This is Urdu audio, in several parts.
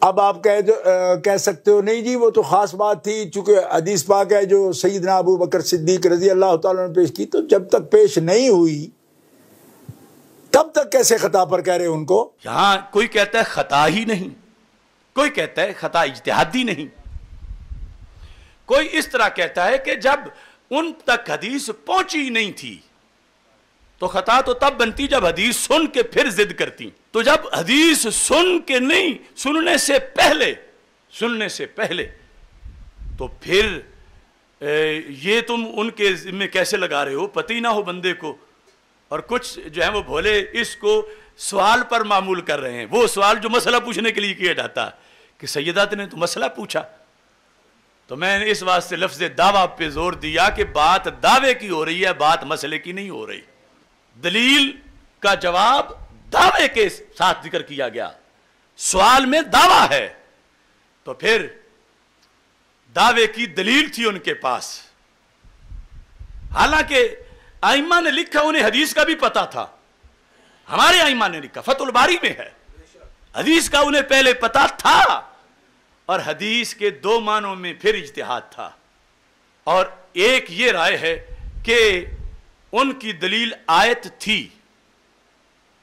اب آپ کہہ سکتے ہو نہیں جی وہ تو خاص بات تھی، چونکہ حدیث پاک ہے جو سیدنا ابو بکر صدیق رضی اللہ تعالیٰ نے پیش کی، تو جب تک پیش نہیں ہوئی تب تک کیسے خطا پر کہہ رہے ان کو؟ یہاں کوئی کہتا ہے خطا ہی نہیں، کوئی کہتا ہے خطا اجتہادی نہیں، کوئی اس طرح کہتا ہے کہ جب ان تک حدیث پہنچی نہیں تھی تو خطا تو تب بنتی جب حدیث سن کے پھر ضد کرتی، تو جب حدیث سن کے نہیں، سننے سے پہلے تو پھر یہ تم ان کے ذمہ کیسے لگا رہے ہو؟ پتہ ہی نہ ہو بندے کو، اور کچھ جو ہیں وہ بھولے اس کو سوال پر معمول کر رہے ہیں، وہ سوال جو مسئلہ پوچھنے کے لیے کیا جاتا ہے کہ سیدات نے تو مسئلہ پوچھا۔ تو میں نے اس واسطے لفظ دعویٰ پہ زور دیا کہ بات دعوے کی ہو رہی ہے، بات مسئلے کی نہیں ہو رہی۔ دلیل کا جواب دعوے کے ساتھ ذکر کیا گیا، سوال میں دعویٰ ہے، تو پھر دعوے کی دلیل تھی ان کے پاس۔ حالانکہ ائمہ نے لکھا، انہیں حدیث کا بھی پتا تھا، ہمارے ائمہ نے لکھا، فتح الباری میں ہے، حدیث کا انہیں پہلے پتا تھا، اور حدیث کے دو معنوں میں پھر اجتہاد تھا، اور ایک یہ رائے ہے کہ ان کی دلیل آیت تھی۔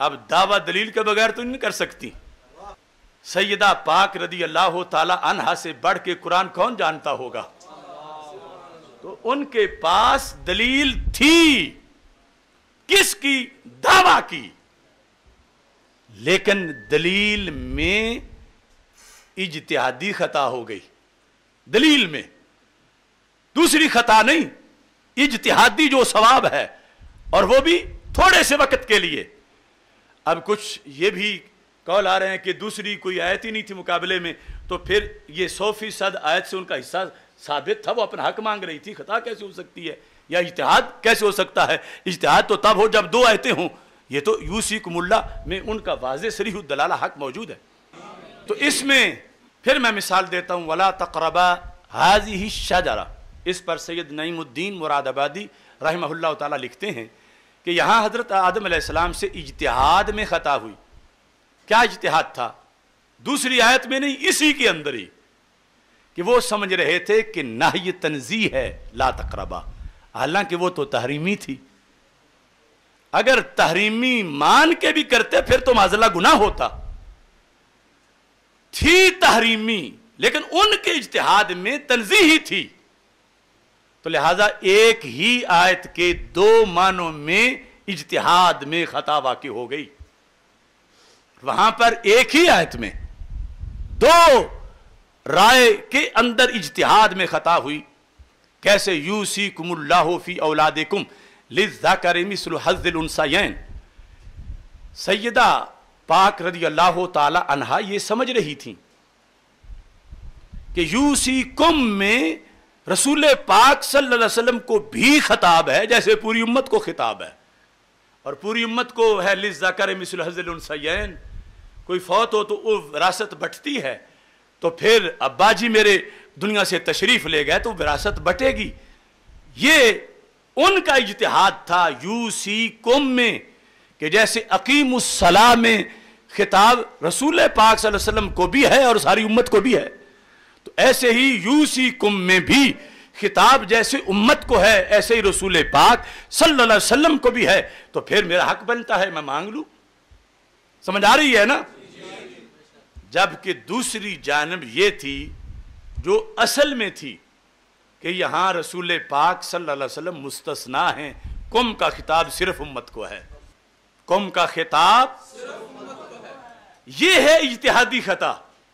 اب دعویٰ دلیل کے بغیر تو نہیں کر سکتی۔ سیدہ پاک رضی اللہ تعالی عنہا سے بڑھ کے قرآن کون جانتا ہوگا؟ تو ان کے پاس دلیل تھی، کس کی؟ دعویٰ کی، لیکن دلیل میں اجتہادی خطا ہو گئی، دلیل میں دوسری خطا نہیں، اجتہادی جو ثواب ہے، اور وہ بھی تھوڑے سے وقت کے لیے۔ اب کچھ یہ بھی قول آ رہے ہیں کہ دوسری کوئی آیت ہی نہیں تھی مقابلے میں، تو پھر یہ 100% آیت سے ان کا حصہ ثابت تھا، وہ اپنا حق مانگ رہی تھی، خطا کیسے ہو سکتی ہے یا اجتہاد کیسے ہو سکتا ہے؟ اجتہاد تو تب ہو جب دو آیتیں ہوں، یہ تو یوسیکم اللہ میں ان کا واضح صریح الدلالہ حق موجود ہے۔ تو اس میں پھر میں مثال دیتا ہوں، وَلَا تَقْرَبَا هَذِهِ الشَّجَرَةَ، اس پر سید نعیم الدین مراد آبادی رحمہ اللہ تعالیٰ لکھتے ہیں کہ یہاں حضرت آدم علیہ السلام سے اجتہاد میں خطا ہوئی۔ کیا اجتہاد تھا؟ دوسری آیت میں نہیں، اسی کے اندر ہی، کہ وہ سمجھ رہے تھے کہ نہی تنزیہ ہے لا تقربا، حالانکہ وہ تو تحریمی تھی۔ اگر تحریمی مان کے بھی کرتے پھر تو معاذ اللہ گناہ ہوتا، تھی تحریمی لیکن ان کے اجتہاد میں تنزیہ ہی تھی، تو لہٰذا ایک ہی آیت کے دو معنوں میں اجتہاد میں خطا واقع ہو گئی۔ وہاں پر ایک ہی آیت میں دو رائے کے اندر اجتہاد میں خطا ہوئی۔ کیسے؟ یوصیکم اللہ فی اولادکم للذکر مثل حظ الانثیین۔ سیدہ پاک رضی اللہ تعالی عنہا یہ سمجھ رہی تھیں کہ یوصیکم میں رسول پاک صلی اللہ علیہ وسلم کو بھی خطاب ہے، جیسے پوری امت کو خطاب ہے، اور پوری امت کو ہے للذکر مثل حظ الانثیین۔ کوئی فوت ہو تو وراثت بٹتی ہے، تو پھر ابا جی میرے دنیا سے تشریف لے گئے تو وراثت بٹے گی۔ یہ ان کا اجتہاد تھا یوصیکم میں، کہ جیسے اقیم الصلاۃ میں خطاب رسول پاک صلی اللہ علیہ وسلم کو بھی ہے اور ساری امت کو بھی ہے، تو ایسے ہی یوصیکم میں بھی خطاب جیسے امت کو ہے ایسے ہی رسول پاک صلی اللہ علیہ وسلم کو بھی ہے، تو پھر میرا حق بنتا ہے میں مانگ لوں۔ سمجھ آ رہی ہے نا؟ جبکہ دوسری جانب یہ تھی جو اصل میں تھی کہ یہاں رسول پاک صلی اللہ علیہ وسلم مستثنا ہیں، قوم کا خطاب صرف امت کو ہے، قوم کا خطاب یہ ہے اجتہادی خطا۔